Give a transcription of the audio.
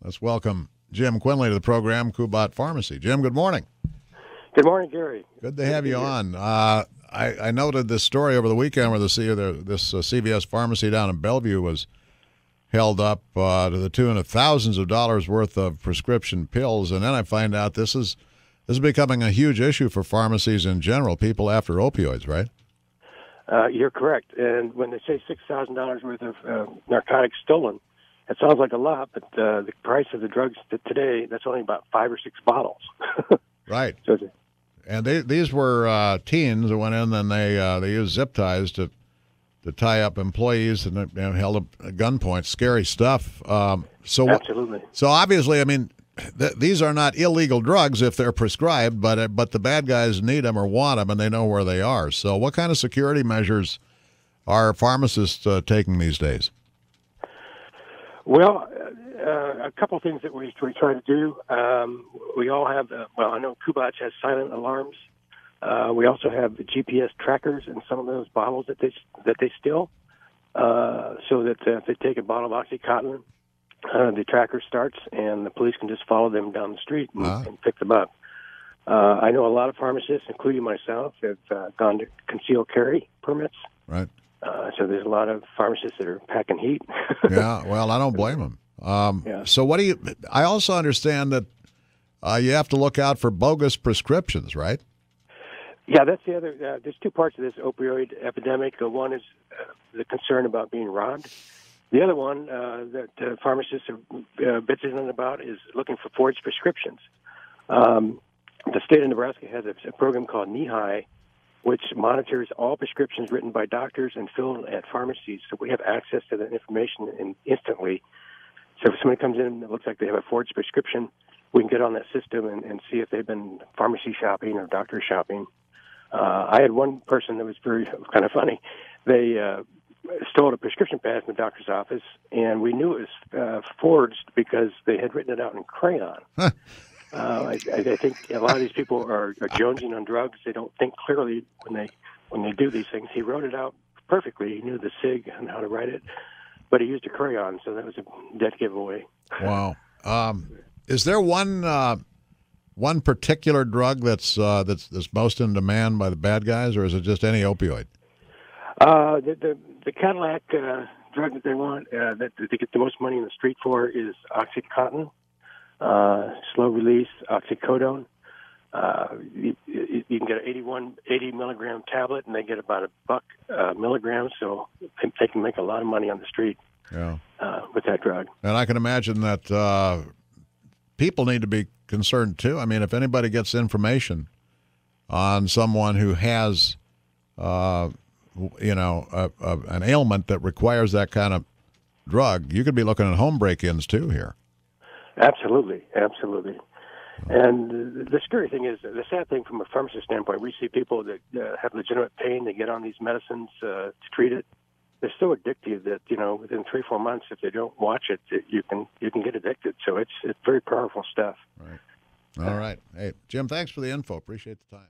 Let's welcome Jim Quinley to the program, Kubat Pharmacy. Jim, good morning. Good morning, Gary. Good to have you on. I noted this story over the weekend where this CVS pharmacy down in Bellevue was held up to the tune of thousands of dollars worth of prescription pills, and then I find out this is becoming a huge issue for pharmacies in general, people after opioids, right? You're correct. And when they say $6,000 worth of narcotics stolen, it sounds like a lot, but the price of the drugs today, that's only about 5 or 6 bottles. Right. So and these were teens who went in and they used zip ties to tie up employees and held up at gunpoint. Scary stuff. absolutely. So obviously, I mean, these are not illegal drugs if they're prescribed, but the bad guys need them or want them, and they know where they are. So what kind of security measures are pharmacists taking these days? Well, a couple of things that we try to do. We all have, I know Kubat has silent alarms. We also have the GPS trackers in some of those bottles that they steal, so that if they take a bottle of OxyContin, the tracker starts and the police can just follow them down the street and pick them up. I know a lot of pharmacists, including myself, have gone to concealed carry permits. Right. So there's a lot of pharmacists that are packing heat. Yeah, well, I don't blame them. Yeah. So I also understand that you have to look out for bogus prescriptions, right? Yeah, that's the other. There's two parts of this opioid epidemic. One is the concern about being robbed. The other one that pharmacists are bitching about is looking for forged prescriptions. The state of Nebraska has a program called Knee-High, which monitors all prescriptions written by doctors and filled at pharmacies. So we have access to that information instantly. So if somebody comes in and it looks like they have a forged prescription, we can get on that system and see if they've been pharmacy shopping or doctor shopping. I had one person that was kind of funny. They stole a prescription pad from the doctor's office, and we knew it was forged because they had written it out in crayon. I think a lot of these people are jonesing on drugs. They don't think clearly when they do these things. He wrote it out perfectly. He knew the SIG and how to write it, but he used a crayon, so that was a dead giveaway. Wow. Is there one particular drug that's most in demand by the bad guys, or is it just any opioid? The Cadillac drug that they want, that they get the most money in the street for, is OxyContin, slow release oxycodone. You can get an 80 milligram tablet, and they get about $1 milligram. So they can make a lot of money on the street. Yeah. With that drug. And I can imagine that people need to be concerned too. I mean, if anybody gets information on someone who has, an ailment that requires that kind of drug, you could be looking at home break-ins too here. Absolutely. And the scary thing is, the sad thing from a pharmacist standpoint, we see people that have legitimate pain, they get on these medicines to treat it. They're so addictive that, within 3-4 months, if they don't watch it, you can get addicted. So it's very powerful stuff. Right. All right. Hey, Jim, thanks for the info. Appreciate the time.